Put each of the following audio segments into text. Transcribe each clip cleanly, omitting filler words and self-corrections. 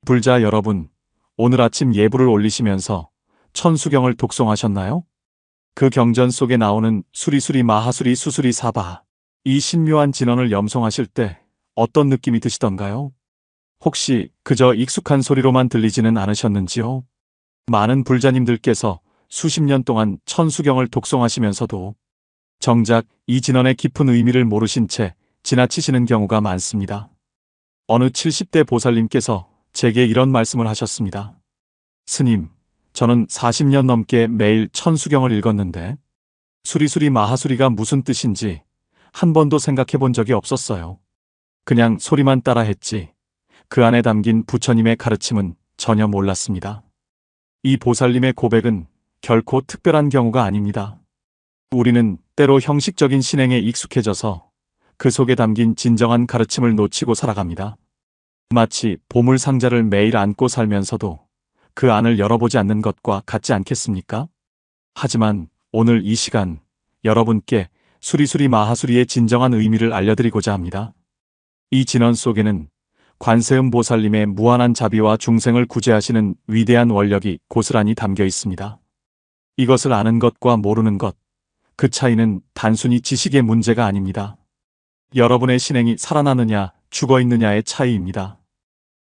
불자 여러분, 오늘 아침 예불을 올리시면서 천수경을 독송하셨나요? 그 경전 속에 나오는 수리수리 마하수리 수수리 사바, 이 신묘한 진언을 염송하실 때 어떤 느낌이 드시던가요? 혹시 그저 익숙한 소리로만 들리지는 않으셨는지요? 많은 불자님들께서 수십 년 동안 천수경을 독송하시면서도 정작 이 진언의 깊은 의미를 모르신 채 지나치시는 경우가 많습니다. 어느 70대 보살님께서 제게 이런 말씀을 하셨습니다. 스님, 저는 40년 넘게 매일 천수경을 읽었는데 수리수리 마하수리가 무슨 뜻인지 한 번도 생각해 본 적이 없었어요. 그냥 소리만 따라 했지 그 안에 담긴 부처님의 가르침은 전혀 몰랐습니다. 이 보살님의 고백은 결코 특별한 경우가 아닙니다. 우리는 때로 형식적인 신행에 익숙해져서 그 속에 담긴 진정한 가르침을 놓치고 살아갑니다. 마치 보물 상자를 매일 안고 살면서도 그 안을 열어보지 않는 것과 같지 않겠습니까? 하지만 오늘 이 시간 여러분께 수리수리 마하수리의 진정한 의미를 알려드리고자 합니다. 이 진언 속에는 관세음 보살님의 무한한 자비와 중생을 구제하시는 위대한 원력이 고스란히 담겨 있습니다. 이것을 아는 것과 모르는 것, 그 차이는 단순히 지식의 문제가 아닙니다. 여러분의 신행이 살아나느냐 죽어 있느냐의 차이입니다.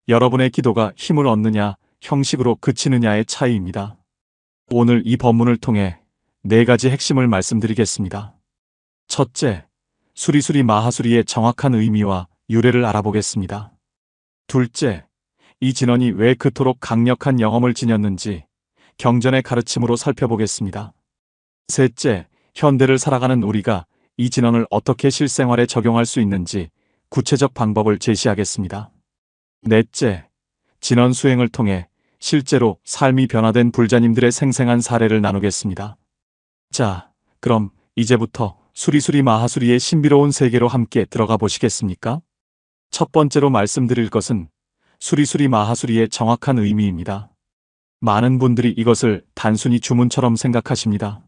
여러분의 기도가 힘을 얻느냐 형식으로 그치느냐의 차이입니다. 오늘 이 법문을 통해 4가지 핵심을 말씀드리겠습니다. 첫째, 수리수리 마하수리의 정확한 의미와 유래를 알아보겠습니다. 둘째, 이 진언이 왜 그토록 강력한 영험을 지녔는지 경전의 가르침으로 살펴보겠습니다. 셋째, 현대를 살아가는 우리가 이 진언을 어떻게 실생활에 적용할 수 있는지 구체적 방법을 제시하겠습니다. 넷째, 진언 수행을 통해 실제로 삶이 변화된 불자님들의 생생한 사례를 나누겠습니다. 자, 그럼 이제부터 수리수리 마하수리의 신비로운 세계로 함께 들어가 보시겠습니까? 첫 번째로 말씀드릴 것은 수리수리 마하수리의 정확한 의미입니다. 많은 분들이 이것을 단순히 주문처럼 생각하십니다.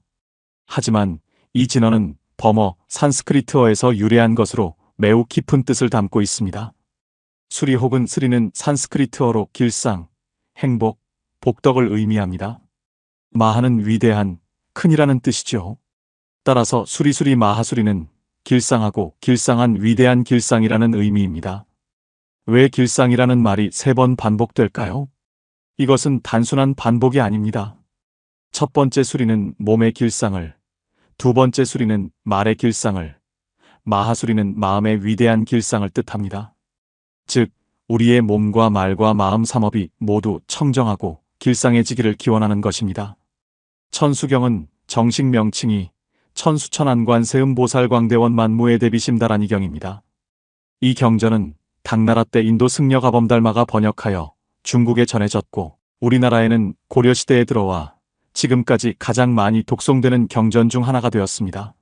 하지만 이 진언은 버머 산스크리트어에서 유래한 것으로 매우 깊은 뜻을 담고 있습니다. 수리 혹은 스리는 산스크리트어로 길상, 행복, 복덕을 의미합니다. 마하는 위대한, 큰이라는 뜻이죠. 따라서 수리수리 마하수리는 길상하고 길상한 위대한 길상이라는 의미입니다. 왜 길상이라는 말이 3번 반복될까요? 이것은 단순한 반복이 아닙니다. 첫 번째 수리는 몸의 길상을, 두 번째 수리는 말의 길상을, 마하수리는 마음의 위대한 길상을 뜻합니다. 즉, 우리의 몸과 말과 마음 3업이 모두 청정하고 길상해지기를 기원하는 것입니다. 천수경은 정식 명칭이 천수천안관세음보살광대원 만무의 대비심다라니경입니다. 이 경전은 당나라 때 인도 승려가범달마가 번역하여 중국에 전해졌고 우리나라에는 고려시대에 들어와 지금까지 가장 많이 독송되는 경전 중 하나가 되었습니다.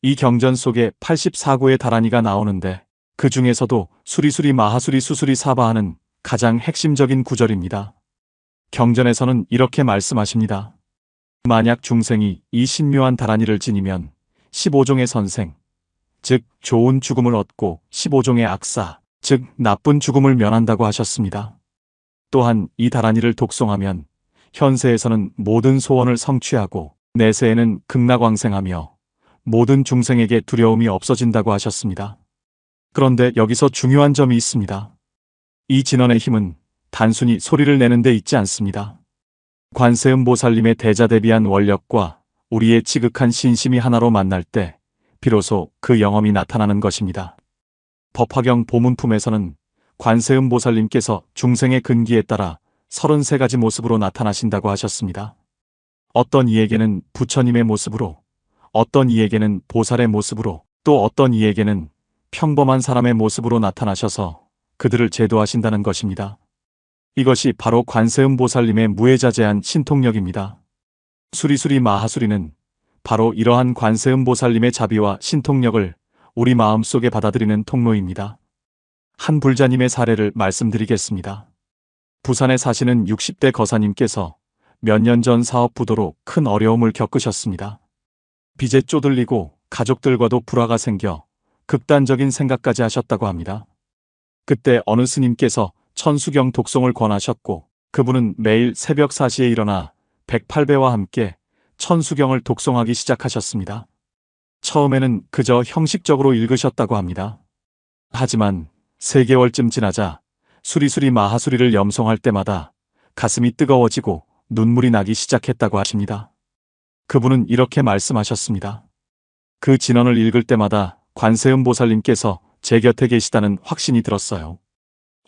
이 경전 속에 84구의 다라니가 나오는데 그 중에서도 수리수리 마하수리 수수리 사바하는 가장 핵심적인 구절입니다. 경전에서는 이렇게 말씀하십니다. 만약 중생이 이 신묘한 다라니를 지니면 15종의 선생, 즉 좋은 죽음을 얻고 15종의 악사, 즉 나쁜 죽음을 면한다고 하셨습니다. 또한 이 다라니를 독송하면 현세에서는 모든 소원을 성취하고 내세에는 극락왕생하며 모든 중생에게 두려움이 없어진다고 하셨습니다. 그런데 여기서 중요한 점이 있습니다. 이 진언의 힘은 단순히 소리를 내는 데 있지 않습니다. 관세음보살님의 대자대비한 원력과 우리의 지극한 신심이 하나로 만날 때 비로소 그 영험이 나타나는 것입니다. 법화경 보문품에서는 관세음보살님께서 중생의 근기에 따라 33가지 모습으로 나타나신다고 하셨습니다. 어떤 이에게는 부처님의 모습으로, 어떤 이에게는 보살의 모습으로, 또 어떤 이에게는 평범한 사람의 모습으로 나타나셔서 그들을 제도하신다는 것입니다. 이것이 바로 관세음보살님의 무해자재한 신통력입니다. 수리수리 마하수리는 바로 이러한 관세음보살님의 자비와 신통력을 우리 마음속에 받아들이는 통로입니다. 한 불자님의 사례를 말씀드리겠습니다. 부산에 사시는 60대 거사님께서 몇 년 전 사업 부도로 큰 어려움을 겪으셨습니다. 빚에 쪼들리고 가족들과도 불화가 생겨 극단적인 생각까지 하셨다고 합니다. 그때 어느 스님께서 천수경 독송을 권하셨고 그분은 매일 새벽 4시에 일어나 108배와 함께 천수경을 독송하기 시작하셨습니다. 처음에는 그저 형식적으로 읽으셨다고 합니다. 하지만 3개월쯤 지나자 수리수리 마하수리를 염송할 때마다 가슴이 뜨거워지고 눈물이 나기 시작했다고 하십니다. 그분은 이렇게 말씀하셨습니다. 그 진언을 읽을 때마다 관세음 보살님께서 제 곁에 계시다는 확신이 들었어요.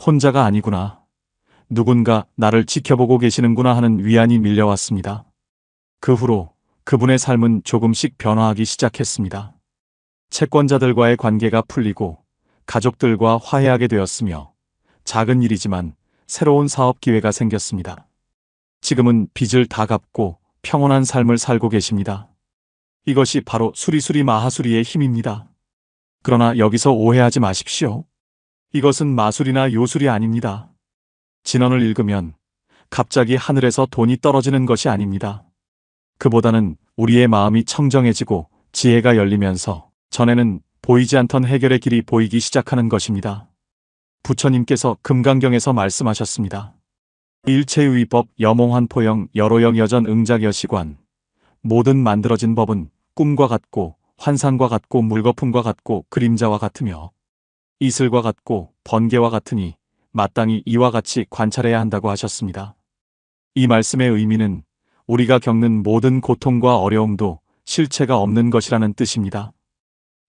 혼자가 아니구나. 누군가 나를 지켜보고 계시는구나 하는 위안이 밀려왔습니다. 그 후로 그분의 삶은 조금씩 변화하기 시작했습니다. 채권자들과의 관계가 풀리고 가족들과 화해하게 되었으며 작은 일이지만 새로운 사업 기회가 생겼습니다. 지금은 빚을 다 갚고 평온한 삶을 살고 계십니다. 이것이 바로 수리수리 마하수리의 힘입니다. 그러나 여기서 오해하지 마십시오. 이것은 마술이나 요술이 아닙니다. 진언을 읽으면 갑자기 하늘에서 돈이 떨어지는 것이 아닙니다. 그보다는 우리의 마음이 청정해지고 지혜가 열리면서 전에는 보이지 않던 해결의 길이 보이기 시작하는 것입니다. 부처님께서 금강경에서 말씀하셨습니다. 일체의법 여몽환포영 여로영 여전 응작여시관 모든 만들어진 법은 꿈과 같고 환상과 같고 물거품과 같고 그림자와 같으며 이슬과 같고 번개와 같으니 마땅히 이와 같이 관찰해야 한다고 하셨습니다. 이 말씀의 의미는 우리가 겪는 모든 고통과 어려움도 실체가 없는 것이라는 뜻입니다.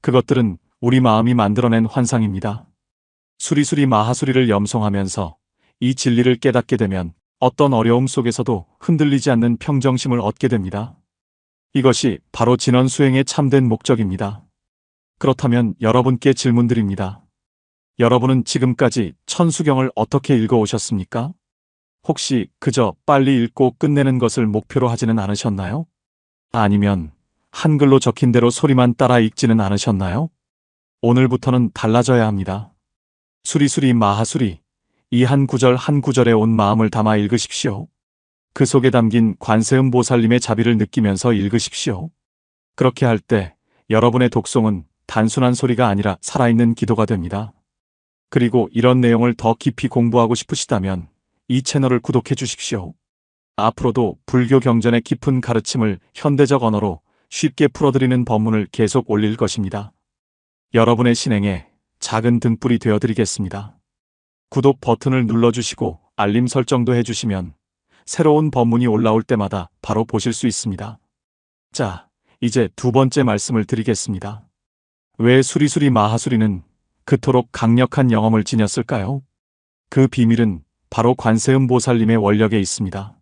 그것들은 우리 마음이 만들어낸 환상입니다. 수리수리 마하수리를 염송하면서 이 진리를 깨닫게 되면 어떤 어려움 속에서도 흔들리지 않는 평정심을 얻게 됩니다. 이것이 바로 진언 수행의 참된 목적입니다. 그렇다면 여러분께 질문드립니다. 여러분은 지금까지 천수경을 어떻게 읽어오셨습니까? 혹시 그저 빨리 읽고 끝내는 것을 목표로 하지는 않으셨나요? 아니면 한글로 적힌 대로 소리만 따라 읽지는 않으셨나요? 오늘부터는 달라져야 합니다. 수리수리 마하수리, 이 한 구절 한 구절에 온 마음을 담아 읽으십시오. 그 속에 담긴 관세음 보살님의 자비를 느끼면서 읽으십시오. 그렇게 할 때 여러분의 독송은 단순한 소리가 아니라 살아있는 기도가 됩니다. 그리고 이런 내용을 더 깊이 공부하고 싶으시다면 이 채널을 구독해 주십시오. 앞으로도 불교 경전의 깊은 가르침을 현대적 언어로 쉽게 풀어드리는 법문을 계속 올릴 것입니다. 여러분의 신행에 작은 등불이 되어드리겠습니다. 구독 버튼을 눌러주시고 알림 설정도 해주시면 새로운 법문이 올라올 때마다 바로 보실 수 있습니다. 자, 이제 두 번째 말씀을 드리겠습니다. 왜 수리수리 마하수리는 그토록 강력한 영험을 지녔을까요? 그 비밀은 바로 관세음 보살님의 원력에 있습니다.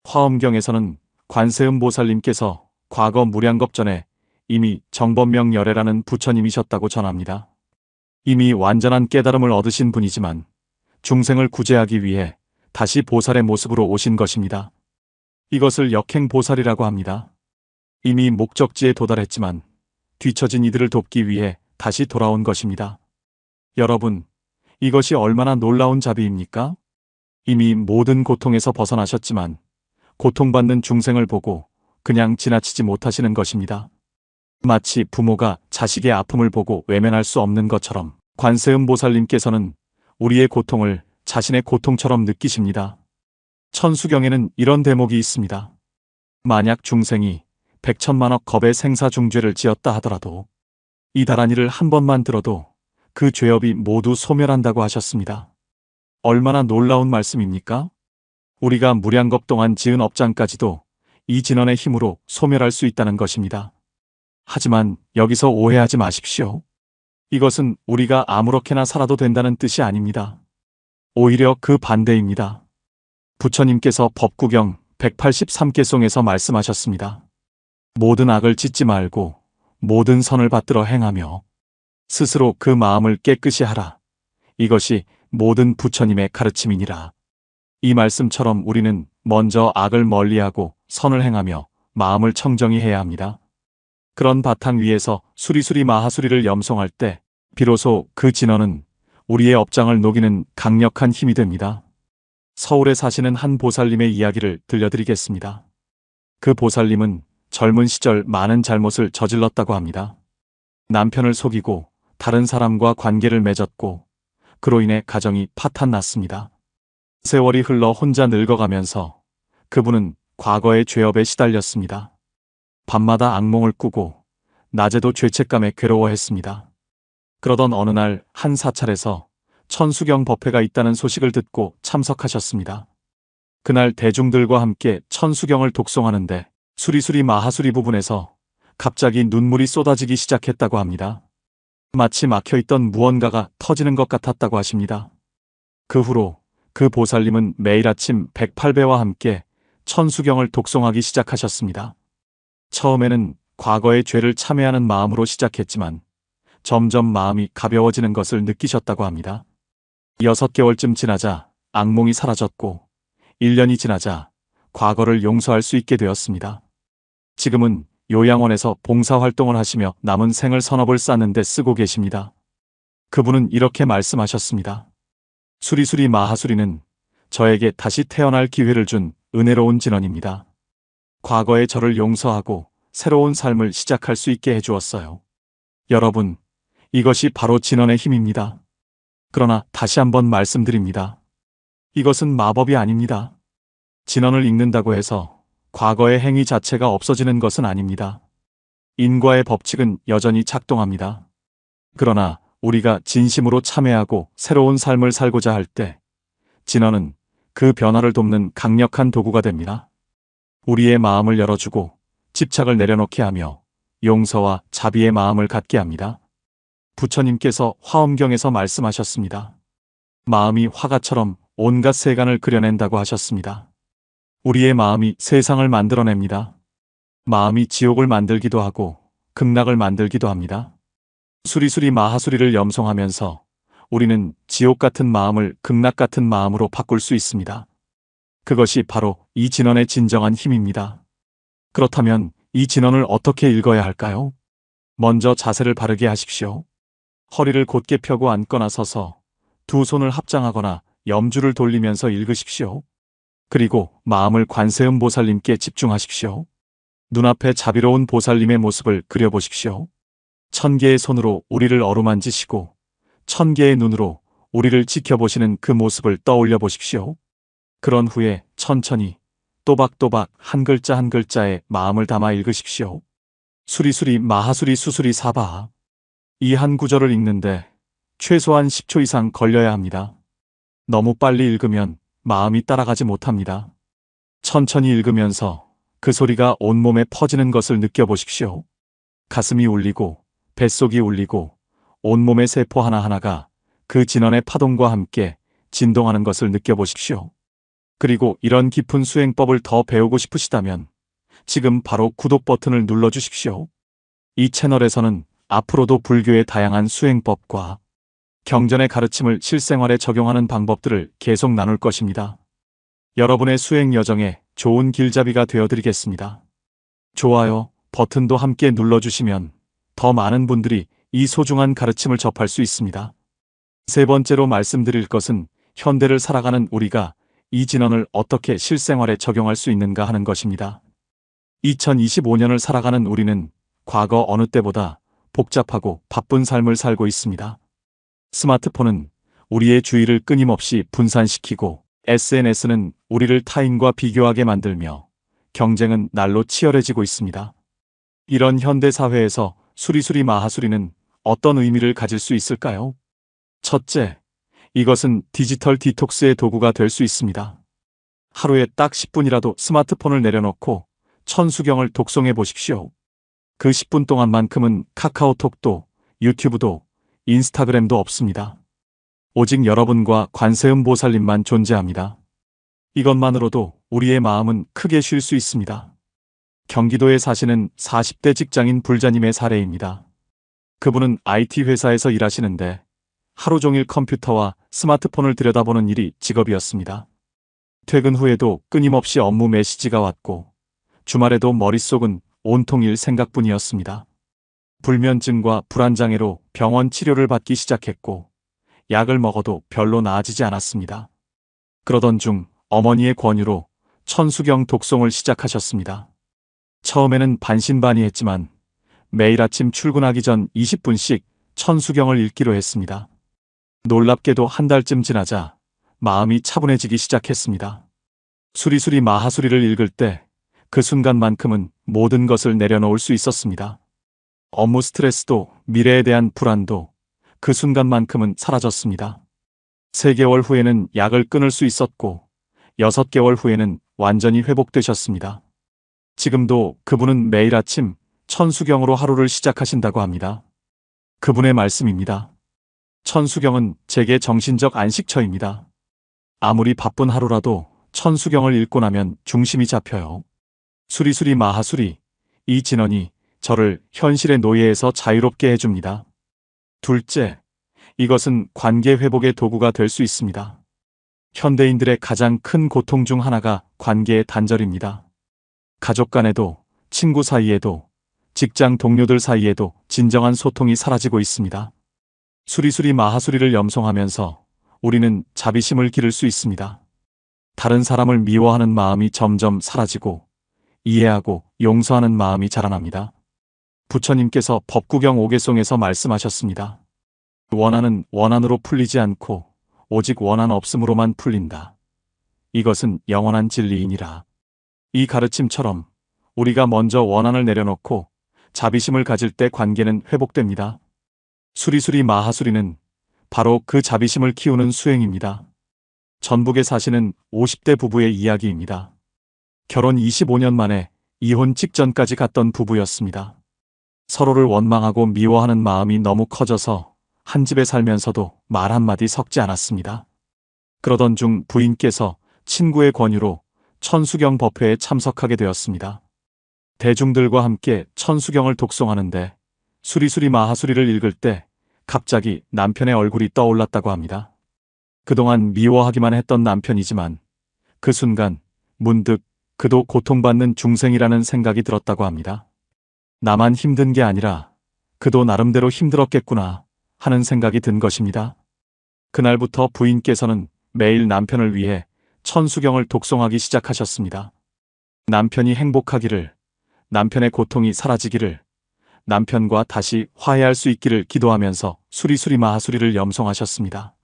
화엄경에서는 관세음 보살님께서 과거 무량겁 전에 이미 정법명열애라는 부처님이셨다고 전합니다. 이미 완전한 깨달음을 얻으신 분이지만 중생을 구제하기 위해 다시 보살의 모습으로 오신 것입니다. 이것을 역행보살이라고 합니다. 이미 목적지에 도달했지만 뒤처진 이들을 돕기 위해 다시 돌아온 것입니다. 여러분, 이것이 얼마나 놀라운 자비입니까? 이미 모든 고통에서 벗어나셨지만 고통받는 중생을 보고 그냥 지나치지 못하시는 것입니다. 마치 부모가 자식의 아픔을 보고 외면할 수 없는 것처럼 관세음 보살님께서는 우리의 고통을 자신의 고통처럼 느끼십니다. 천수경에는 이런 대목이 있습니다. 만약 중생이 100천만억 겁의 생사중죄를 지었다 하더라도 이 다란이를 한 번만 들어도 그 죄업이 모두 소멸한다고 하셨습니다. 얼마나 놀라운 말씀입니까? 우리가 무량겁 동안 지은 업장까지도 이 진언의 힘으로 소멸할 수 있다는 것입니다. 하지만 여기서 오해하지 마십시오. 이것은 우리가 아무렇게나 살아도 된다는 뜻이 아닙니다. 오히려 그 반대입니다. 부처님께서 법구경 183개송에서 말씀하셨습니다. 모든 악을 짓지 말고 모든 선을 받들어 행하며 스스로 그 마음을 깨끗이 하라. 이것이 모든 부처님의 가르침이니라. 이 말씀처럼 우리는 먼저 악을 멀리하고 선을 행하며 마음을 청정히 해야 합니다. 그런 바탕 위에서 수리수리 마하수리를 염송할 때 비로소 그 진언은 우리의 업장을 녹이는 강력한 힘이 됩니다. 서울에 사시는 한 보살님의 이야기를 들려드리겠습니다. 그 보살님은 젊은 시절 많은 잘못을 저질렀다고 합니다. 남편을 속이고 다른 사람과 관계를 맺었고 그로 인해 가정이 파탄났습니다. 세월이 흘러 혼자 늙어가면서 그분은 과거의 죄업에 시달렸습니다. 밤마다 악몽을 꾸고 낮에도 죄책감에 괴로워했습니다. 그러던 어느 날 한 사찰에서 천수경 법회가 있다는 소식을 듣고 참석하셨습니다. 그날 대중들과 함께 천수경을 독송하는데 수리수리 마하수리 부분에서 갑자기 눈물이 쏟아지기 시작했다고 합니다. 마치 막혀있던 무언가가 터지는 것 같았다고 하십니다. 그 후로 그 보살님은 매일 아침 108배와 함께 천수경을 독송하기 시작하셨습니다. 처음에는 과거의 죄를 참회하는 마음으로 시작했지만 점점 마음이 가벼워지는 것을 느끼셨다고 합니다. 6개월쯤 지나자 악몽이 사라졌고 1년이 지나자 과거를 용서할 수 있게 되었습니다. 지금은 요양원에서 봉사활동을 하시며 남은 생을 선업을 쌓는 데 쓰고 계십니다. 그분은 이렇게 말씀하셨습니다. 수리수리 마하수리는 저에게 다시 태어날 기회를 준 은혜로운 진원입니다. 과거의 저를 용서하고 새로운 삶을 시작할 수 있게 해주었어요. 여러분, 이것이 바로 진원의 힘입니다. 그러나 다시 한번 말씀드립니다. 이것은 마법이 아닙니다. 진원을 읽는다고 해서 과거의 행위 자체가 없어지는 것은 아닙니다. 인과의 법칙은 여전히 작동합니다. 그러나 우리가 진심으로 참회하고 새로운 삶을 살고자 할 때 진원은 그 변화를 돕는 강력한 도구가 됩니다. 우리의 마음을 열어주고 집착을 내려놓게 하며 용서와 자비의 마음을 갖게 합니다. 부처님께서 화엄경에서 말씀하셨습니다. 마음이 화가처럼 온갖 세간을 그려낸다고 하셨습니다. 우리의 마음이 세상을 만들어냅니다. 마음이 지옥을 만들기도 하고 극락을 만들기도 합니다. 수리수리 마하수리를 염송하면서 우리는 지옥 같은 마음을 극락 같은 마음으로 바꿀 수 있습니다. 그것이 바로 이 진원의 진정한 힘입니다. 그렇다면 이 진원을 어떻게 읽어야 할까요? 먼저 자세를 바르게 하십시오. 허리를 곧게 펴고 앉거나 서서 두 손을 합장하거나 염주를 돌리면서 읽으십시오. 그리고 마음을 관세음 보살님께 집중하십시오. 눈앞에 자비로운 보살님의 모습을 그려보십시오. 1000개의 손으로 우리를 어루만지시고 1000개의 눈으로 우리를 지켜보시는 그 모습을 떠올려 보십시오. 그런 후에 천천히 또박또박 한 글자 한 글자에 마음을 담아 읽으십시오. 수리수리 마하수리 수수리 사바. 이 한 구절을 읽는데 최소한 10초 이상 걸려야 합니다. 너무 빨리 읽으면 마음이 따라가지 못합니다. 천천히 읽으면서 그 소리가 온몸에 퍼지는 것을 느껴보십시오. 가슴이 울리고 뱃속이 울리고 온몸의 세포 하나하나가 그 진원의 파동과 함께 진동하는 것을 느껴보십시오. 그리고 이런 깊은 수행법을 더 배우고 싶으시다면 지금 바로 구독 버튼을 눌러주십시오. 이 채널에서는 앞으로도 불교의 다양한 수행법과 경전의 가르침을 실생활에 적용하는 방법들을 계속 나눌 것입니다. 여러분의 수행 여정에 좋은 길잡이가 되어드리겠습니다. 좋아요 버튼도 함께 눌러주시면 더 많은 분들이 이 소중한 가르침을 접할 수 있습니다. 세 번째로 말씀드릴 것은 현대를 살아가는 우리가 이 진원을 어떻게 실생활에 적용할 수 있는가 하는 것입니다. 2025년을 살아가는 우리는 과거 어느 때보다 복잡하고 바쁜 삶을 살고 있습니다. 스마트폰은 우리의 주의를 끊임없이 분산시키고 SNS는 우리를 타인과 비교하게 만들며 경쟁은 날로 치열해지고 있습니다. 이런 현대 사회에서 수리수리 마하수리는 어떤 의미를 가질 수 있을까요? 첫째, 이것은 디지털 디톡스의 도구가 될 수 있습니다. 하루에 딱 10분이라도 스마트폰을 내려놓고 천수경을 독송해 보십시오. 그 10분 동안만큼은 카카오톡도 유튜브도 인스타그램도 없습니다. 오직 여러분과 관세음 보살님만 존재합니다. 이것만으로도 우리의 마음은 크게 쉴 수 있습니다. 경기도에 사시는 40대 직장인 불자님의 사례입니다. 그분은 IT 회사에서 일하시는데 하루 종일 컴퓨터와 스마트폰을 들여다보는 일이 직업이었습니다. 퇴근 후에도 끊임없이 업무 메시지가 왔고 주말에도 머릿속은 온통 일 생각뿐이었습니다. 불면증과 불안장애로 병원 치료를 받기 시작했고 약을 먹어도 별로 나아지지 않았습니다. 그러던 중 어머니의 권유로 천수경 독송을 시작하셨습니다. 처음에는 반신반의했지만 매일 아침 출근하기 전 20분씩 천수경을 읽기로 했습니다. 놀랍게도 한 달쯤 지나자 마음이 차분해지기 시작했습니다. 수리수리 마하수리를 읽을 때 그 순간만큼은 모든 것을 내려놓을 수 있었습니다. 업무 스트레스도 미래에 대한 불안도 그 순간만큼은 사라졌습니다. 3개월 후에는 약을 끊을 수 있었고 6개월 후에는 완전히 회복되셨습니다. 지금도 그분은 매일 아침 천수경으로 하루를 시작하신다고 합니다. 그분의 말씀입니다. 천수경은 제게 정신적 안식처입니다. 아무리 바쁜 하루라도 천수경을 읽고 나면 중심이 잡혀요. 수리수리 마하수리, 이 진언이 저를 현실의 노예에서 자유롭게 해줍니다. 둘째, 이것은 관계 회복의 도구가 될 수 있습니다. 현대인들의 가장 큰 고통 중 하나가 관계의 단절입니다. 가족 간에도, 친구 사이에도, 직장 동료들 사이에도 진정한 소통이 사라지고 있습니다. 수리수리 마하수리를 염송하면서 우리는 자비심을 기를 수 있습니다. 다른 사람을 미워하는 마음이 점점 사라지고 이해하고 용서하는 마음이 자라납니다. 부처님께서 법구경 5개송에서 말씀하셨습니다. 원한은 원한으로 풀리지 않고 오직 원한 없음으로만 풀린다. 이것은 영원한 진리이니라. 이 가르침처럼 우리가 먼저 원한을 내려놓고 자비심을 가질 때 관계는 회복됩니다. 수리수리 마하수리는 바로 그 자비심을 키우는 수행입니다. 전북에 사시는 50대 부부의 이야기입니다. 결혼 25년 만에 이혼 직전까지 갔던 부부였습니다. 서로를 원망하고 미워하는 마음이 너무 커져서 한 집에 살면서도 말 한마디 섞지 않았습니다. 그러던 중 부인께서 친구의 권유로 천수경 법회에 참석하게 되었습니다. 대중들과 함께 천수경을 독송하는데 수리수리 마하수리를 읽을 때 갑자기 남편의 얼굴이 떠올랐다고 합니다. 그동안 미워하기만 했던 남편이지만 그 순간 문득 그도 고통받는 중생이라는 생각이 들었다고 합니다. 나만 힘든 게 아니라 그도 나름대로 힘들었겠구나 하는 생각이 든 것입니다. 그날부터 부인께서는 매일 남편을 위해 천수경을 독송하기 시작하셨습니다. 남편이 행복하기를, 남편의 고통이 사라지기를, 남편과 다시 화해할 수 있기를 기도하면서 수리수리 마하수리를 염송하셨습니다.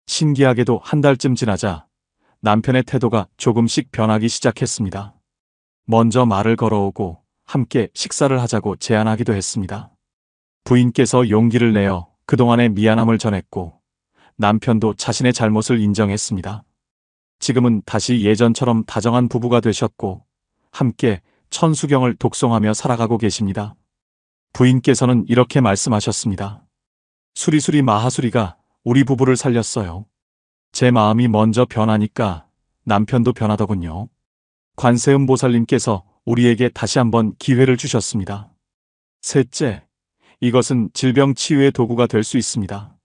신기하게도 한 달쯤 지나자 남편의 태도가 조금씩 변하기 시작했습니다. 먼저 말을 걸어오고 함께 식사를 하자고 제안하기도 했습니다. 부인께서 용기를 내어 그동안의 미안함을 전했고 남편도 자신의 잘못을 인정했습니다. 지금은 다시 예전처럼 다정한 부부가 되셨고 함께 천수경을 독송하며 살아가고 계십니다. 부인께서는 이렇게 말씀하셨습니다. 수리수리 마하수리가 우리 부부를 살렸어요. 제 마음이 먼저 변하니까 남편도 변하더군요. 관세음 보살님께서 우리에게 다시 한번 기회를 주셨습니다. 셋째, 이것은 질병 치유의 도구가 될 수 있습니다.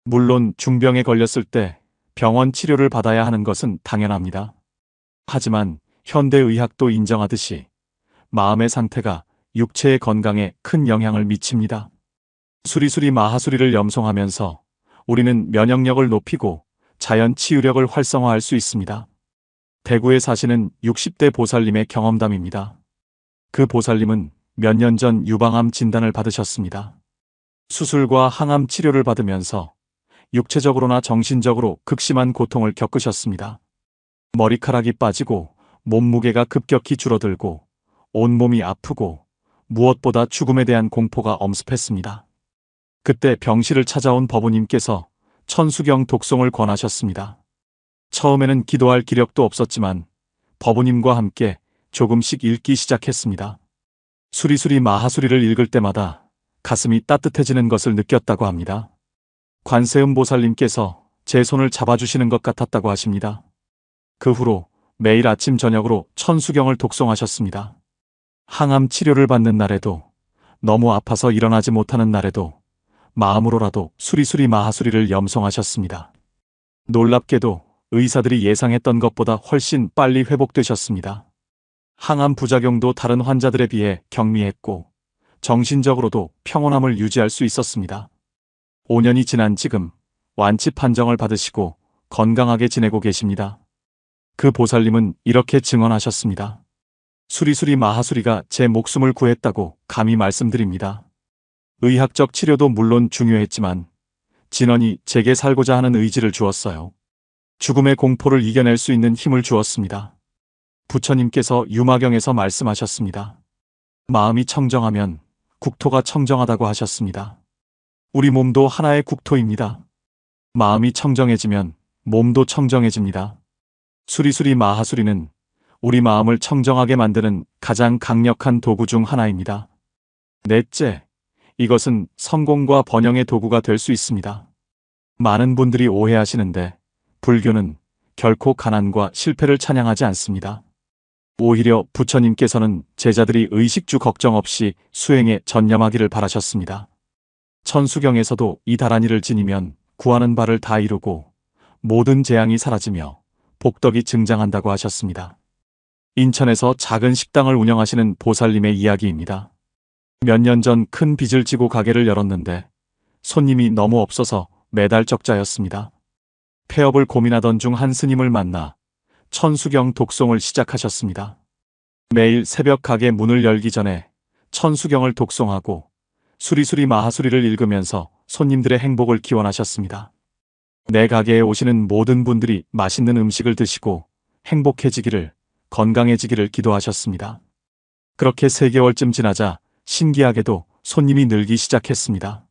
물론 중병에 걸렸을 때 병원 치료를 받아야 하는 것은 당연합니다. 하지만 현대의학도 인정하듯이 마음의 상태가 육체의 건강에 큰 영향을 미칩니다. 수리수리 마하수리를 염송하면서 우리는 면역력을 높이고 자연 치유력을 활성화할 수 있습니다. 대구에 사시는 60대 보살님의 경험담입니다. 그 보살님은 몇 년 전 유방암 진단을 받으셨습니다. 수술과 항암 치료를 받으면서 육체적으로나 정신적으로 극심한 고통을 겪으셨습니다. 머리카락이 빠지고 몸무게가 급격히 줄어들고 온몸이 아프고 무엇보다 죽음에 대한 공포가 엄습했습니다. 그때 병실을 찾아온 법우님께서 천수경 독송을 권하셨습니다. 처음에는 기도할 기력도 없었지만 법우님과 함께 조금씩 읽기 시작했습니다. 수리수리 마하수리를 읽을 때마다 가슴이 따뜻해지는 것을 느꼈다고 합니다. 관세음 보살님께서 제 손을 잡아주시는 것 같았다고 하십니다. 그 후로 매일 아침 저녁으로 천수경을 독송하셨습니다. 항암 치료를 받는 날에도, 너무 아파서 일어나지 못하는 날에도 마음으로라도 수리수리 마하수리를 염송하셨습니다. 놀랍게도 의사들이 예상했던 것보다 훨씬 빨리 회복되셨습니다. 항암 부작용도 다른 환자들에 비해 경미했고 정신적으로도 평온함을 유지할 수 있었습니다. 5년이 지난 지금 완치 판정을 받으시고 건강하게 지내고 계십니다. 그 보살님은 이렇게 증언하셨습니다. 수리수리 마하수리가 제 목숨을 구했다고 감히 말씀드립니다. 의학적 치료도 물론 중요했지만 진원이 제게 살고자 하는 의지를 주었어요. 죽음의 공포를 이겨낼 수 있는 힘을 주었습니다. 부처님께서 유마경에서 말씀하셨습니다. 마음이 청정하면 국토가 청정하다고 하셨습니다. 우리 몸도 하나의 국토입니다. 마음이 청정해지면 몸도 청정해집니다. 수리수리 마하수리는 우리 마음을 청정하게 만드는 가장 강력한 도구 중 하나입니다. 넷째, 이것은 성공과 번영의 도구가 될 수 있습니다. 많은 분들이 오해하시는데 불교는 결코 가난과 실패를 찬양하지 않습니다. 오히려 부처님께서는 제자들이 의식주 걱정 없이 수행에 전념하기를 바라셨습니다. 천수경에서도 이 다란이를 지니면 구하는 바를 다 이루고 모든 재앙이 사라지며 복덕이 증장한다고 하셨습니다. 인천에서 작은 식당을 운영하시는 보살님의 이야기입니다. 몇 년 전 큰 빚을 지고 가게를 열었는데 손님이 너무 없어서 매달 적자였습니다. 폐업을 고민하던 중 한 스님을 만나 천수경 독송을 시작하셨습니다. 매일 새벽 가게 문을 열기 전에 천수경을 독송하고 수리수리 마하수리를 읽으면서 손님들의 행복을 기원하셨습니다. 내 가게에 오시는 모든 분들이 맛있는 음식을 드시고 행복해지기를, 건강해지기를 기도하셨습니다. 그렇게 3개월쯤 지나자 신기하게도 손님이 늘기 시작했습니다.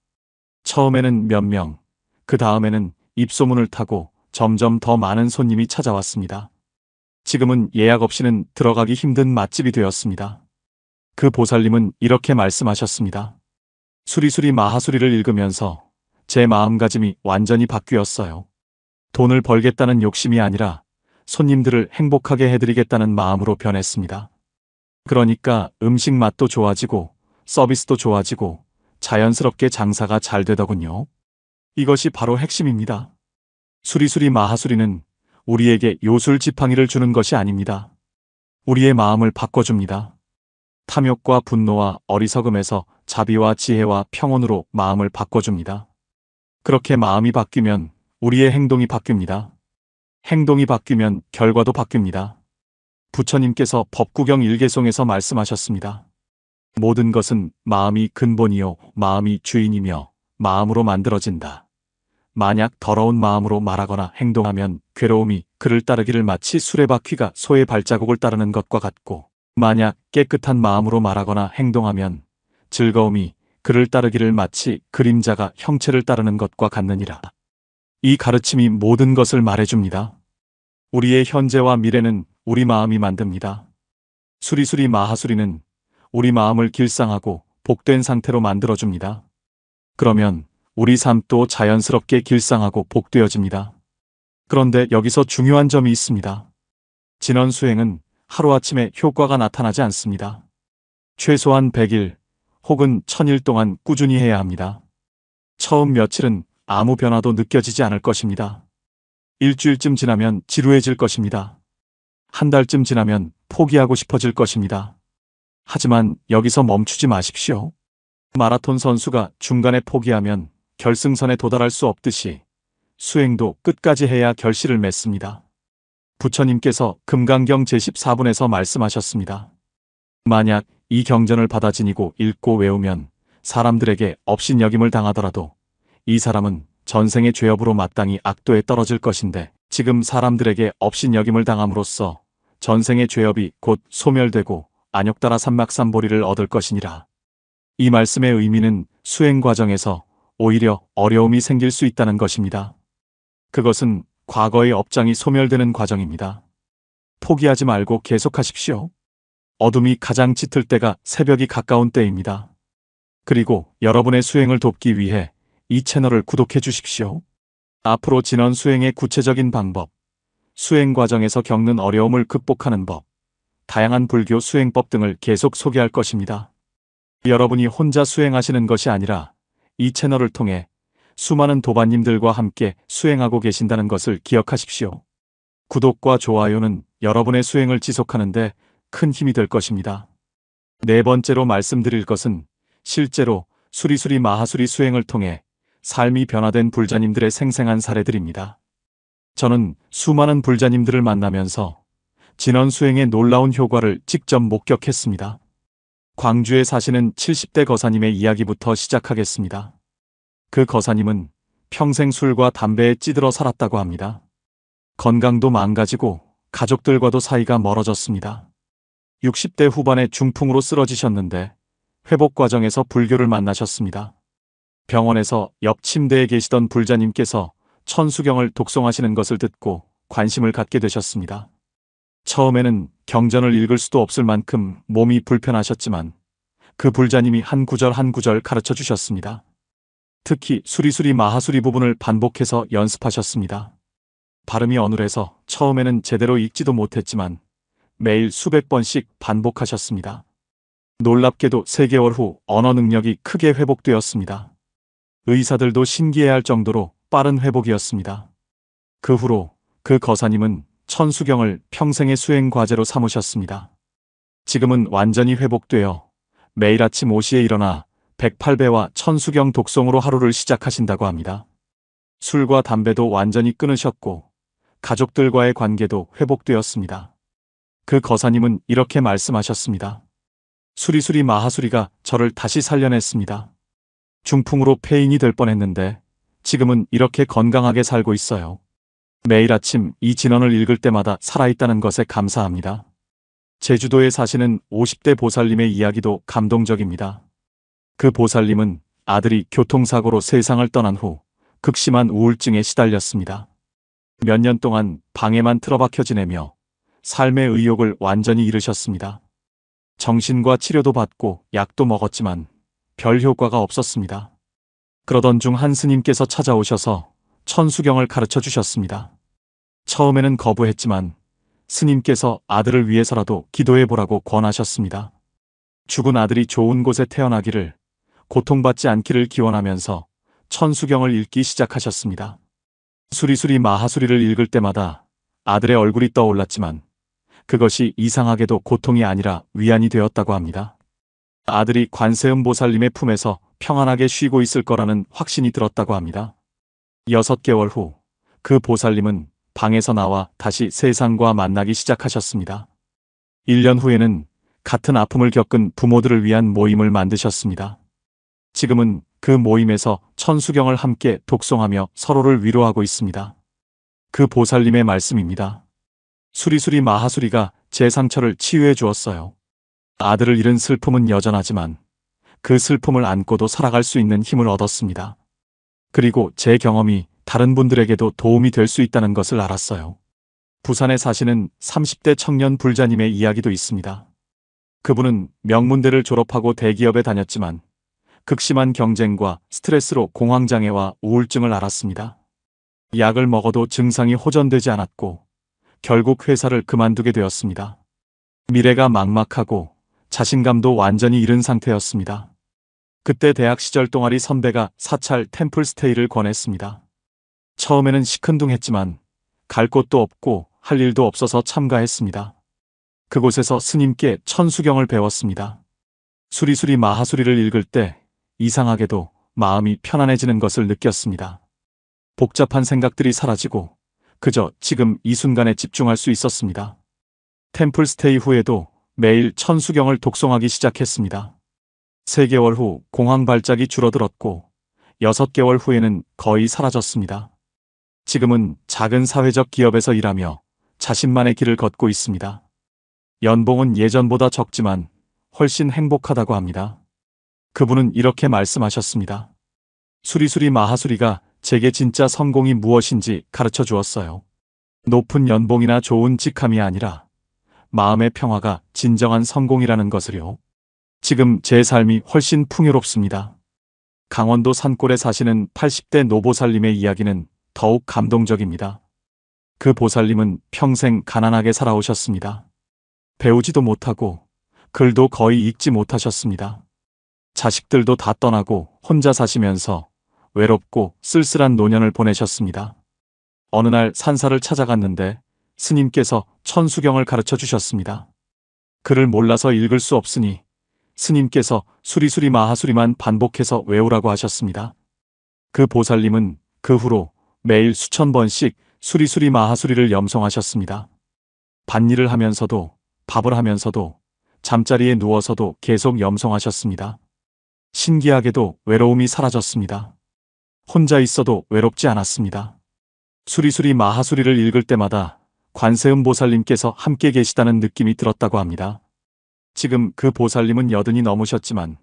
처음에는 몇 명, 그 다음에는 입소문을 타고 점점 더 많은 손님이 찾아왔습니다. 지금은 예약 없이는 들어가기 힘든 맛집이 되었습니다. 그 보살님은 이렇게 말씀하셨습니다. 수리수리 마하수리를 읽으면서 제 마음가짐이 완전히 바뀌었어요. 돈을 벌겠다는 욕심이 아니라 손님들을 행복하게 해드리겠다는 마음으로 변했습니다. 그러니까 음식 맛도 좋아지고 서비스도 좋아지고 자연스럽게 장사가 잘 되더군요. 이것이 바로 핵심입니다. 수리수리 마하수리는 우리에게 요술 지팡이를 주는 것이 아닙니다. 우리의 마음을 바꿔줍니다. 탐욕과 분노와 어리석음에서 자비와 지혜와 평온으로 마음을 바꿔줍니다. 그렇게 마음이 바뀌면 우리의 행동이 바뀝니다. 행동이 바뀌면 결과도 바뀝니다. 부처님께서 법구경 일개송에서 말씀하셨습니다. 모든 것은 마음이 근본이요 마음이 주인이며 마음으로 만들어진다. 만약 더러운 마음으로 말하거나 행동하면 괴로움이 그를 따르기를 마치 수레바퀴가 소의 발자국을 따르는 것과 같고, 만약 깨끗한 마음으로 말하거나 행동하면 즐거움이 그를 따르기를 마치 그림자가 형체를 따르는 것과 같느니라. 이 가르침이 모든 것을 말해줍니다. 우리의 현재와 미래는 우리 마음이 만듭니다. 수리수리 마하수리는 우리 마음을 길상하고 복된 상태로 만들어줍니다. 그러면 우리 삶도 자연스럽게 길상하고 복되어집니다. 그런데 여기서 중요한 점이 있습니다. 진원 수행은 하루아침에 효과가 나타나지 않습니다. 최소한 100일 혹은 1000일 동안 꾸준히 해야 합니다. 처음 며칠은 아무 변화도 느껴지지 않을 것입니다. 일주일쯤 지나면 지루해질 것입니다. 한 달쯤 지나면 포기하고 싶어질 것입니다. 하지만 여기서 멈추지 마십시오. 마라톤 선수가 중간에 포기하면 결승선에 도달할 수 없듯이 수행도 끝까지 해야 결실을 맺습니다. 부처님께서 금강경 제14분에서 말씀하셨습니다. 만약 이 경전을 받아 지니고 읽고 외우면 사람들에게 업신여김을 당하더라도 이 사람은 전생의 죄업으로 마땅히 악도에 떨어질 것인데, 지금 사람들에게 업신여김을 당함으로써 전생의 죄업이 곧 소멸되고 안욕따라 삼막삼보리를 얻을 것이니라. 이 말씀의 의미는 수행 과정에서 오히려 어려움이 생길 수 있다는 것입니다. 그것은 과거의 업장이 소멸되는 과정입니다. 포기하지 말고 계속하십시오. 어둠이 가장 짙을 때가 새벽이 가까운 때입니다. 그리고 여러분의 수행을 돕기 위해 이 채널을 구독해 주십시오. 앞으로 진원 수행의 구체적인 방법, 수행 과정에서 겪는 어려움을 극복하는 법, 다양한 불교 수행법 등을 계속 소개할 것입니다. 여러분이 혼자 수행하시는 것이 아니라 이 채널을 통해 수많은 도반님들과 함께 수행하고 계신다는 것을 기억하십시오. 구독과 좋아요는 여러분의 수행을 지속하는 데 큰 힘이 될 것입니다. 네 번째로 말씀드릴 것은 실제로 수리수리 마하수리 수행을 통해 삶이 변화된 불자님들의 생생한 사례들입니다. 저는 수많은 불자님들을 만나면서 진원 수행의 놀라운 효과를 직접 목격했습니다. 광주에 사시는 70대 거사님의 이야기부터 시작하겠습니다. 그 거사님은 평생 술과 담배에 찌들어 살았다고 합니다. 건강도 망가지고 가족들과도 사이가 멀어졌습니다. 60대 후반에 중풍으로 쓰러지셨는데 회복 과정에서 불교를 만나셨습니다. 병원에서 옆 침대에 계시던 불자님께서 천수경을 독송하시는 것을 듣고 관심을 갖게 되셨습니다. 처음에는 경전을 읽을 수도 없을 만큼 몸이 불편하셨지만 그 불자님이 한 구절 한 구절 가르쳐 주셨습니다. 특히 수리수리 마하수리 부분을 반복해서 연습하셨습니다. 발음이 어눌해서 처음에는 제대로 읽지도 못했지만 매일 수백 번씩 반복하셨습니다. 놀랍게도 3개월 후 언어 능력이 크게 회복되었습니다. 의사들도 신기해할 정도로 빠른 회복이었습니다. 그 후로 그 거사님은 천수경을 평생의 수행 과제로 삼으셨습니다. 지금은 완전히 회복되어 매일 아침 5시에 일어나 108배와 천수경 독송으로 하루를 시작하신다고 합니다. 술과 담배도 완전히 끊으셨고 가족들과의 관계도 회복되었습니다. 그 거사님은 이렇게 말씀하셨습니다. 수리수리 마하수리가 저를 다시 살려냈습니다. 중풍으로 폐인이 될 뻔했는데 지금은 이렇게 건강하게 살고 있어요. 매일 아침 이 진언을 읽을 때마다 살아있다는 것에 감사합니다. 제주도에 사시는 50대 보살님의 이야기도 감동적입니다. 그 보살님은 아들이 교통사고로 세상을 떠난 후 극심한 우울증에 시달렸습니다. 몇 년 동안 방에만 틀어박혀 지내며 삶의 의욕을 완전히 잃으셨습니다. 정신과 치료도 받고 약도 먹었지만 별 효과가 없었습니다. 그러던 중 한 스님께서 찾아오셔서 천수경을 가르쳐 주셨습니다. 처음에는 거부했지만 스님께서 아들을 위해서라도 기도해 보라고 권하셨습니다. 죽은 아들이 좋은 곳에 태어나기를, 고통받지 않기를 기원하면서 천수경을 읽기 시작하셨습니다. 수리수리 마하수리를 읽을 때마다 아들의 얼굴이 떠올랐지만 그것이 이상하게도 고통이 아니라 위안이 되었다고 합니다. 아들이 관세음 보살님의 품에서 평안하게 쉬고 있을 거라는 확신이 들었다고 합니다. 6개월 후 그 보살님은 방에서 나와 다시 세상과 만나기 시작하셨습니다. 1년 후에는 같은 아픔을 겪은 부모들을 위한 모임을 만드셨습니다. 지금은 그 모임에서 천수경을 함께 독송하며 서로를 위로하고 있습니다. 그 보살님의 말씀입니다. 수리수리 마하수리가 제 상처를 치유해 주었어요. 아들을 잃은 슬픔은 여전하지만 그 슬픔을 안고도 살아갈 수 있는 힘을 얻었습니다. 그리고 제 경험이 다른 분들에게도 도움이 될 수 있다는 것을 알았어요. 부산에 사시는 30대 청년 불자님의 이야기도 있습니다. 그분은 명문대를 졸업하고 대기업에 다녔지만 극심한 경쟁과 스트레스로 공황장애와 우울증을 앓았습니다. 약을 먹어도 증상이 호전되지 않았고 결국 회사를 그만두게 되었습니다. 미래가 막막하고 자신감도 완전히 잃은 상태였습니다. 그때 대학 시절 동아리 선배가 사찰 템플스테이를 권했습니다. 처음에는 시큰둥했지만 갈 곳도 없고 할 일도 없어서 참가했습니다. 그곳에서 스님께 천수경을 배웠습니다. 수리수리 마하수리를 읽을 때 이상하게도 마음이 편안해지는 것을 느꼈습니다. 복잡한 생각들이 사라지고 그저 지금 이 순간에 집중할 수 있었습니다. 템플스테이 후에도 매일 천수경을 독송하기 시작했습니다. 3개월 후 공황 발작이 줄어들었고 6개월 후에는 거의 사라졌습니다. 지금은 작은 사회적 기업에서 일하며 자신만의 길을 걷고 있습니다. 연봉은 예전보다 적지만 훨씬 행복하다고 합니다. 그분은 이렇게 말씀하셨습니다. 수리수리 마하수리가 제게 진짜 성공이 무엇인지 가르쳐 주었어요. 높은 연봉이나 좋은 직함이 아니라 마음의 평화가 진정한 성공이라는 것을요. 지금 제 삶이 훨씬 풍요롭습니다. 강원도 산골에 사시는 80대 노보살님의 이야기는 더욱 감동적입니다. 그 보살님은 평생 가난하게 살아오셨습니다. 배우지도 못하고 글도 거의 읽지 못하셨습니다. 자식들도 다 떠나고 혼자 사시면서 외롭고 쓸쓸한 노년을 보내셨습니다. 어느 날 산사를 찾아갔는데 스님께서 천수경을 가르쳐 주셨습니다. 글을 몰라서 읽을 수 없으니 스님께서 수리수리 마하수리만 반복해서 외우라고 하셨습니다. 그 보살님은 그 후로 매일 수천 번씩 수리수리 마하수리를 염송하셨습니다. 밭일을 하면서도 밥을 하면서도 잠자리에 누워서도 계속 염송하셨습니다. 신기하게도 외로움이 사라졌습니다. 혼자 있어도 외롭지 않았습니다. 수리수리 마하수리를 읽을 때마다 관세음 보살님께서 함께 계시다는 느낌이 들었다고 합니다. 지금 그 보살님은 80이 넘으셨지만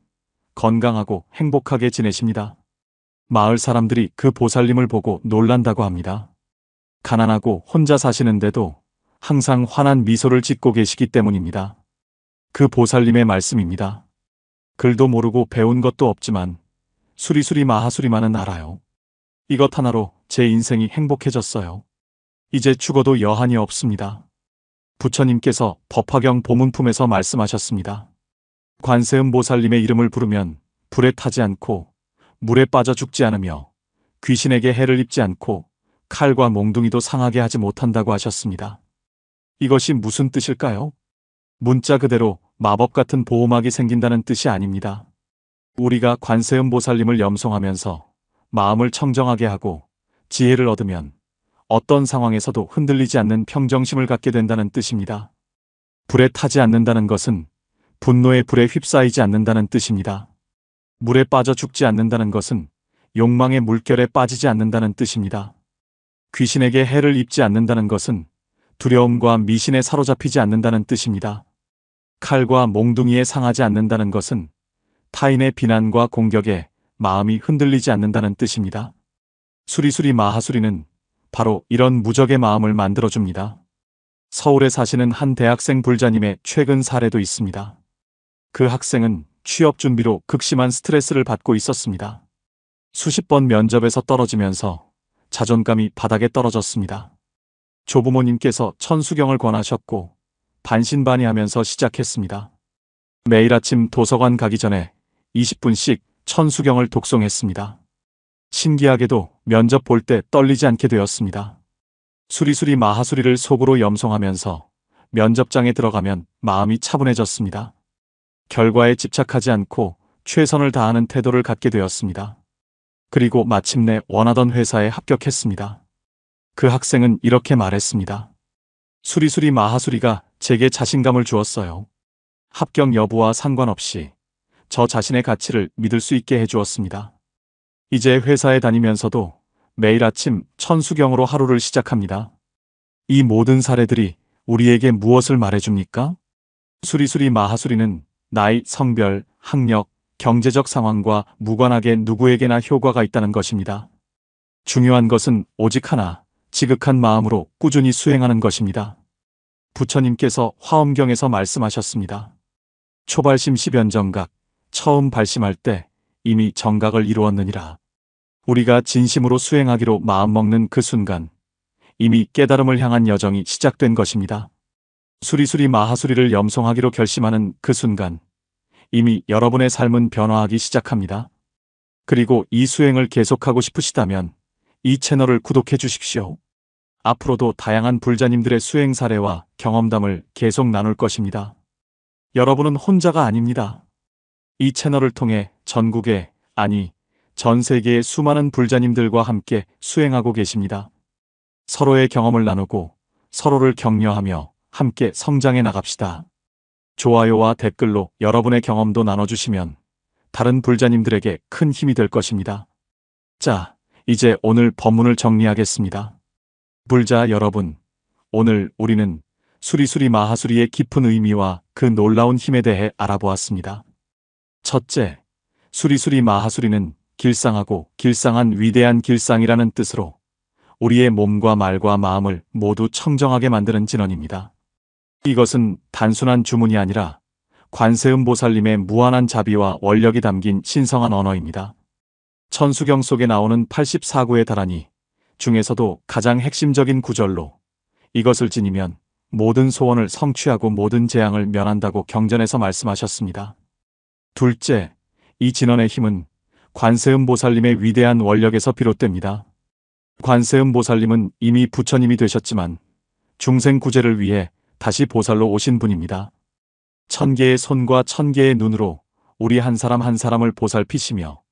건강하고 행복하게 지내십니다. 마을 사람들이 그 보살님을 보고 놀란다고 합니다. 가난하고 혼자 사시는데도 항상 환한 미소를 짓고 계시기 때문입니다. 그 보살님의 말씀입니다. 글도 모르고 배운 것도 없지만 수리수리 마하수리만은 알아요. 이것 하나로 제 인생이 행복해졌어요. 이제 죽어도 여한이 없습니다. 부처님께서 법화경 보문품에서 말씀하셨습니다. 관세음 보살님의 이름을 부르면 불에 타지 않고 물에 빠져 죽지 않으며 귀신에게 해를 입지 않고 칼과 몽둥이도 상하게 하지 못한다고 하셨습니다. 이것이 무슨 뜻일까요? 문자 그대로 마법 같은 보호막이 생긴다는 뜻이 아닙니다. 우리가 관세음 보살님을 염송하면서 마음을 청정하게 하고 지혜를 얻으면 어떤 상황에서도 흔들리지 않는 평정심을 갖게 된다는 뜻입니다. 불에 타지 않는다는 것은 분노의 불에 휩싸이지 않는다는 뜻입니다. 물에 빠져 죽지 않는다는 것은 욕망의 물결에 빠지지 않는다는 뜻입니다. 귀신에게 해를 입지 않는다는 것은 두려움과 미신에 사로잡히지 않는다는 뜻입니다. 칼과 몽둥이에 상하지 않는다는 것은 타인의 비난과 공격에 마음이 흔들리지 않는다는 뜻입니다. 수리수리 마하수리는 바로 이런 무적의 마음을 만들어줍니다. 서울에 사시는 한 대학생 불자님의 최근 사례도 있습니다. 그 학생은 취업 준비로 극심한 스트레스를 받고 있었습니다. 수십 번 면접에서 떨어지면서 자존감이 바닥에 떨어졌습니다. 조부모님께서 천수경을 권하셨고 반신반의하면서 시작했습니다. 매일 아침 도서관 가기 전에 20분씩 천수경을 독송했습니다. 신기하게도 면접 볼 때 떨리지 않게 되었습니다. 수리수리 마하수리를 속으로 염송하면서 면접장에 들어가면 마음이 차분해졌습니다. 결과에 집착하지 않고 최선을 다하는 태도를 갖게 되었습니다. 그리고 마침내 원하던 회사에 합격했습니다. 그 학생은 이렇게 말했습니다. 수리수리 마하수리가 제게 자신감을 주었어요. 합격 여부와 상관없이 저 자신의 가치를 믿을 수 있게 해주었습니다. 이제 회사에 다니면서도 매일 아침 천수경으로 하루를 시작합니다. 이 모든 사례들이 우리에게 무엇을 말해줍니까? 수리수리 마하수리는 나이, 성별, 학력, 경제적 상황과 무관하게 누구에게나 효과가 있다는 것입니다. 중요한 것은 오직 하나, 지극한 마음으로 꾸준히 수행하는 것입니다. 부처님께서 화엄경에서 말씀하셨습니다. 초발심 10연정각, 처음 발심할 때 이미 정각을 이루었느니라. 우리가 진심으로 수행하기로 마음먹는 그 순간 이미 깨달음을 향한 여정이 시작된 것입니다. 수리수리 마하수리를 염송하기로 결심하는 그 순간 이미 여러분의 삶은 변화하기 시작합니다. 그리고 이 수행을 계속하고 싶으시다면 이 채널을 구독해 주십시오. 앞으로도 다양한 불자님들의 수행 사례와 경험담을 계속 나눌 것입니다. 여러분은 혼자가 아닙니다. 이 채널을 통해 전국에, 아니 전 세계의 수많은 불자님들과 함께 수행하고 계십니다. 서로의 경험을 나누고 서로를 격려하며 함께 성장해 나갑시다. 좋아요와 댓글로 여러분의 경험도 나눠주시면 다른 불자님들에게 큰 힘이 될 것입니다. 자, 이제 오늘 법문을 정리하겠습니다. 불자 여러분, 오늘 우리는 수리수리 마하수리의 깊은 의미와 그 놀라운 힘에 대해 알아보았습니다. 첫째, 수리수리 마하수리는 길상하고 길상한 위대한 길상이라는 뜻으로 우리의 몸과 말과 마음을 모두 청정하게 만드는 진언입니다. 이것은 단순한 주문이 아니라 관세음 보살님의 무한한 자비와 원력이 담긴 신성한 언어입니다. 천수경 속에 나오는 84구에 달하니 중에서도 가장 핵심적인 구절로 이것을 지니면 모든 소원을 성취하고 모든 재앙을 면한다고 경전에서 말씀하셨습니다. 둘째, 이 진언의 힘은 관세음 보살님의 위대한 원력에서 비롯됩니다. 관세음 보살님은 이미 부처님이 되셨지만 중생 구제를 위해 다시 보살로 오신 분입니다. 1000개의 손과 1000개의 눈으로 우리 한 사람 한 사람을 보살피시며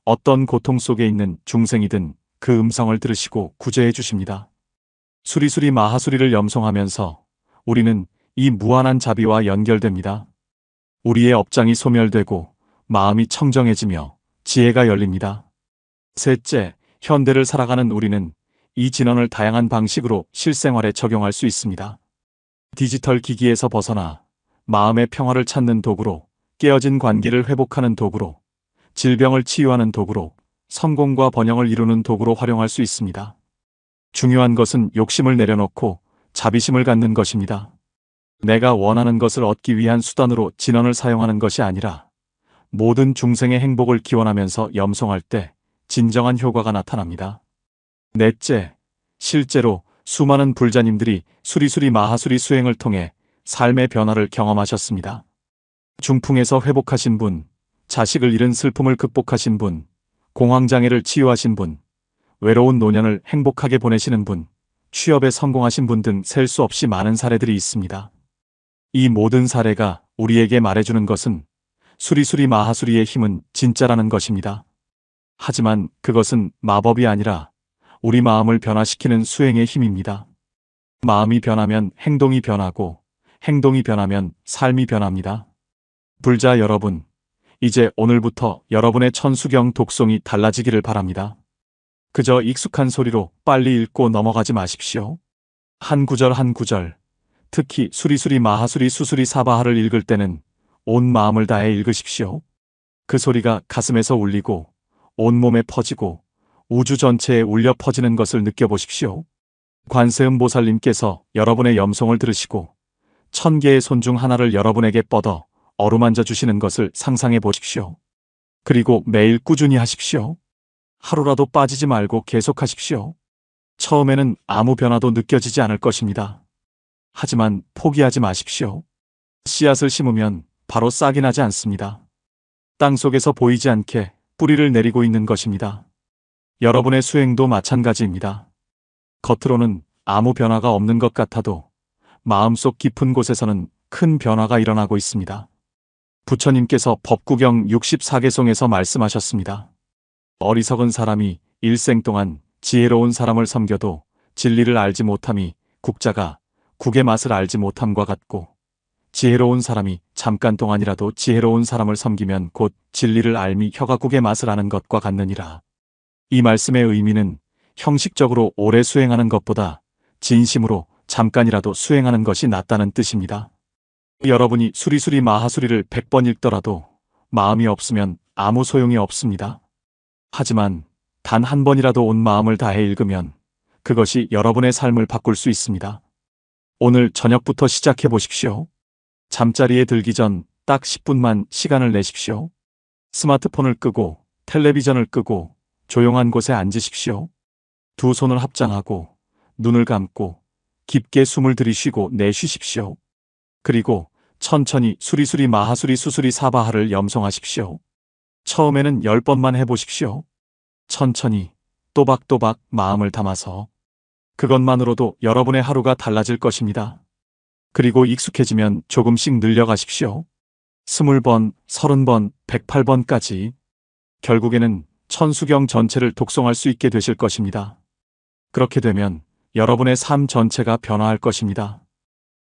어떤 고통 속에 있는 중생이든 그 음성을 들으시고 구제해 주십니다. 수리수리 마하수리를 염송하면서 우리는 이 무한한 자비와 연결됩니다. 우리의 업장이 소멸되고 마음이 청정해지며 지혜가 열립니다. 셋째, 현대를 살아가는 우리는 이 진언을 다양한 방식으로 실생활에 적용할 수 있습니다. 디지털 기기에서 벗어나 마음의 평화를 찾는 도구로, 깨어진 관계를 회복하는 도구로, 질병을 치유하는 도구로, 성공과 번영을 이루는 도구로 활용할 수 있습니다. 중요한 것은 욕심을 내려놓고 자비심을 갖는 것입니다. 내가 원하는 것을 얻기 위한 수단으로 진언을 사용하는 것이 아니라 모든 중생의 행복을 기원하면서 염송할 때 진정한 효과가 나타납니다. 넷째, 실제로 수많은 불자님들이 수리수리 마하수리 수행을 통해 삶의 변화를 경험하셨습니다. 중풍에서 회복하신 분, 자식을 잃은 슬픔을 극복하신 분, 공황장애를 치유하신 분, 외로운 노년을 행복하게 보내시는 분, 취업에 성공하신 분 등 셀 수 없이 많은 사례들이 있습니다. 이 모든 사례가 우리에게 말해주는 것은 수리수리 마하수리의 힘은 진짜라는 것입니다. 하지만 그것은 마법이 아니라 우리 마음을 변화시키는 수행의 힘입니다. 마음이 변하면 행동이 변하고, 행동이 변하면 삶이 변합니다. 불자 여러분, 이제 오늘부터 여러분의 천수경 독송이 달라지기를 바랍니다. 그저 익숙한 소리로 빨리 읽고 넘어가지 마십시오. 한 구절 한 구절, 특히 수리수리 마하수리 수수리 사바하를 읽을 때는 온 마음을 다해 읽으십시오. 그 소리가 가슴에서 울리고 온몸에 퍼지고 우주 전체에 울려 퍼지는 것을 느껴보십시오. 관세음보살님께서 여러분의 염송을 들으시고 1000개의 손 중 하나를 여러분에게 뻗어 어루만져 주시는 것을 상상해 보십시오. 그리고 매일 꾸준히 하십시오. 하루라도 빠지지 말고 계속하십시오. 처음에는 아무 변화도 느껴지지 않을 것입니다. 하지만 포기하지 마십시오. 씨앗을 심으면 바로 싹이 나지 않습니다. 땅 속에서 보이지 않게 뿌리를 내리고 있는 것입니다. 여러분의 수행도 마찬가지입니다. 겉으로는 아무 변화가 없는 것 같아도 마음속 깊은 곳에서는 큰 변화가 일어나고 있습니다. 부처님께서 법구경 64개송에서 말씀하셨습니다. 어리석은 사람이 일생 동안 지혜로운 사람을 섬겨도 진리를 알지 못함이 국자가 국의 맛을 알지 못함과 같고, 지혜로운 사람이 잠깐 동안이라도 지혜로운 사람을 섬기면 곧 진리를 알미 혀가 국의 맛을 아는 것과 같느니라. 이 말씀의 의미는 형식적으로 오래 수행하는 것보다 진심으로 잠깐이라도 수행하는 것이 낫다는 뜻입니다. 여러분이 수리수리 마하수리를 100번 읽더라도 마음이 없으면 아무 소용이 없습니다. 하지만 단 한 번이라도 온 마음을 다해 읽으면 그것이 여러분의 삶을 바꿀 수 있습니다. 오늘 저녁부터 시작해 보십시오. 잠자리에 들기 전 딱 10분만 시간을 내십시오. 스마트폰을 끄고 텔레비전을 끄고 조용한 곳에 앉으십시오. 두 손을 합장하고 눈을 감고 깊게 숨을 들이쉬고 내쉬십시오. 그리고 천천히 수리수리 마하수리 수수리 사바하를 염송하십시오. 처음에는 10번만 해보십시오. 천천히 또박또박 마음을 담아서. 그것만으로도 여러분의 하루가 달라질 것입니다. 그리고 익숙해지면 조금씩 늘려가십시오. 20번, 30번, 108번까지. 결국에는 천수경 전체를 독송할 수 있게 되실 것입니다. 그렇게 되면 여러분의 삶 전체가 변화할 것입니다.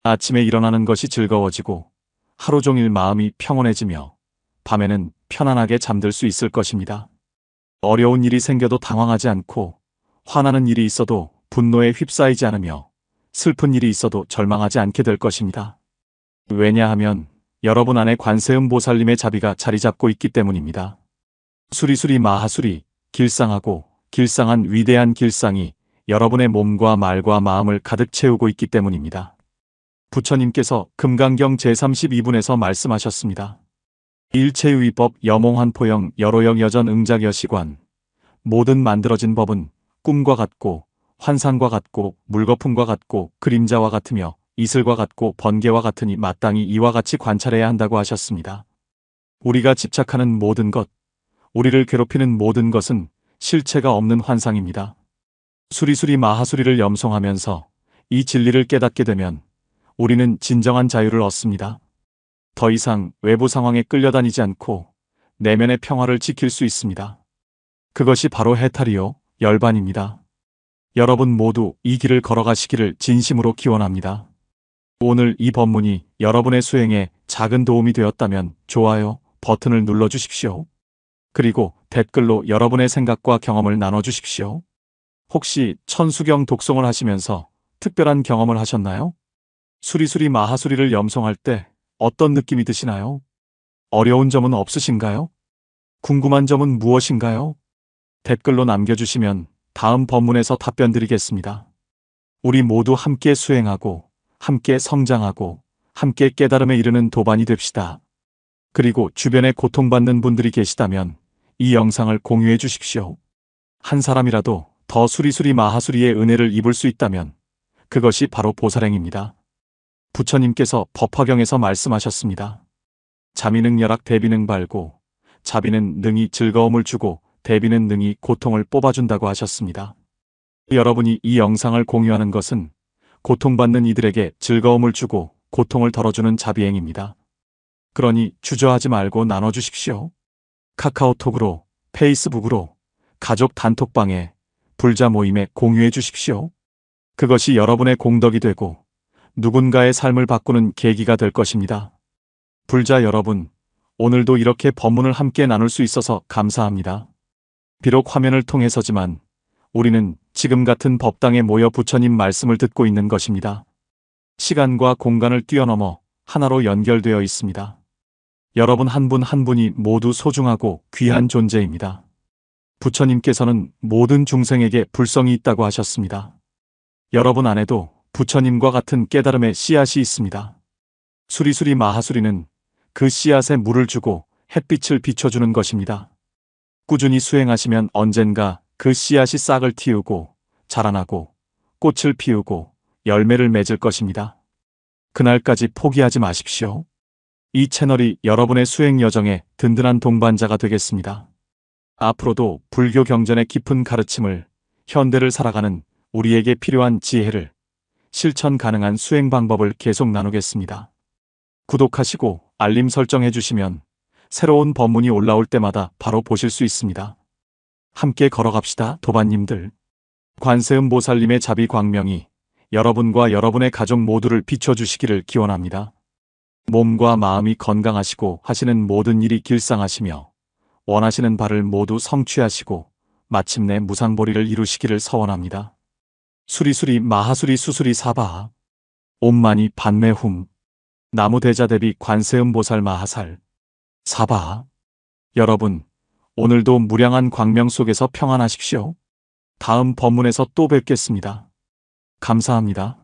아침에 일어나는 것이 즐거워지고 하루 종일 마음이 평온해지며 밤에는 편안하게 잠들 수 있을 것입니다. 어려운 일이 생겨도 당황하지 않고, 화나는 일이 있어도 분노에 휩싸이지 않으며, 슬픈 일이 있어도 절망하지 않게 될 것입니다. 왜냐하면 여러분 안에 관세음보살님의 자비가 자리 잡고 있기 때문입니다. 수리수리 마하수리, 길상하고 길상한 위대한 길상이 여러분의 몸과 말과 마음을 가득 채우고 있기 때문입니다. 부처님께서 금강경 제32분에서 말씀하셨습니다. 일체유의법 여몽환포영 여로영 여전 응작여시관. 모든 만들어진 법은 꿈과 같고 환상과 같고 물거품과 같고 그림자와 같으며 이슬과 같고 번개와 같으니 마땅히 이와 같이 관찰해야 한다고 하셨습니다. 우리가 집착하는 모든 것, 우리를 괴롭히는 모든 것은 실체가 없는 환상입니다. 수리수리 마하수리를 염송하면서 이 진리를 깨닫게 되면 우리는 진정한 자유를 얻습니다. 더 이상 외부 상황에 끌려다니지 않고 내면의 평화를 지킬 수 있습니다. 그것이 바로 해탈이요, 열반입니다. 여러분 모두 이 길을 걸어가시기를 진심으로 기원합니다. 오늘 이 법문이 여러분의 수행에 작은 도움이 되었다면 좋아요 버튼을 눌러주십시오. 그리고 댓글로 여러분의 생각과 경험을 나눠주십시오. 혹시 천수경 독송을 하시면서 특별한 경험을 하셨나요? 수리수리 마하수리를 염송할 때 어떤 느낌이 드시나요? 어려운 점은 없으신가요? 궁금한 점은 무엇인가요? 댓글로 남겨주시면 다음 법문에서 답변 드리겠습니다. 우리 모두 함께 수행하고, 함께 성장하고, 함께 깨달음에 이르는 도반이 됩시다. 그리고 주변에 고통받는 분들이 계시다면 이 영상을 공유해 주십시오. 한 사람이라도 더 수리수리 마하수리의 은혜를 입을 수 있다면 그것이 바로 보살행입니다. 부처님께서 법화경에서 말씀하셨습니다. 자비는 열악 대비는 발고, 자비는 능히 즐거움을 주고 대비는 능히 고통을 뽑아준다고 하셨습니다. 여러분이 이 영상을 공유하는 것은 고통받는 이들에게 즐거움을 주고 고통을 덜어주는 자비행입니다. 그러니 주저하지 말고 나눠주십시오. 카카오톡으로, 페이스북으로, 가족 단톡방에, 불자 모임에 공유해 주십시오. 그것이 여러분의 공덕이 되고 누군가의 삶을 바꾸는 계기가 될 것입니다. 불자 여러분, 오늘도 이렇게 법문을 함께 나눌 수 있어서 감사합니다. 비록 화면을 통해서지만 우리는 지금 같은 법당에 모여 부처님 말씀을 듣고 있는 것입니다. 시간과 공간을 뛰어넘어 하나로 연결되어 있습니다. 여러분 한 분 한 분이 모두 소중하고 귀한 존재입니다. 부처님께서는 모든 중생에게 불성이 있다고 하셨습니다. 여러분 안에도 부처님과 같은 깨달음의 씨앗이 있습니다. 수리수리 마하수리는 그 씨앗에 물을 주고 햇빛을 비춰주는 것입니다. 꾸준히 수행하시면 언젠가 그 씨앗이 싹을 틔우고 자라나고 꽃을 피우고 열매를 맺을 것입니다. 그날까지 포기하지 마십시오. 이 채널이 여러분의 수행 여정에 든든한 동반자가 되겠습니다. 앞으로도 불교 경전의 깊은 가르침을, 현대를 살아가는 우리에게 필요한 지혜를, 실천 가능한 수행 방법을 계속 나누겠습니다. 구독하시고 알림 설정해 주시면 새로운 법문이 올라올 때마다 바로 보실 수 있습니다. 함께 걸어갑시다, 도반님들. 관세음보살님의 자비 광명이 여러분과 여러분의 가족 모두를 비춰주시기를 기원합니다. 몸과 마음이 건강하시고 하시는 모든 일이 길상하시며 원하시는 바를 모두 성취하시고 마침내 무상보리를 이루시기를 서원합니다. 수리수리 마하수리 수수리 사바 옴마니 반매훔 나무대자 대비 관세음보살 마하살 사바. 여러분, 오늘도 무량한 광명 속에서 평안하십시오. 다음 법문에서 또 뵙겠습니다. 감사합니다.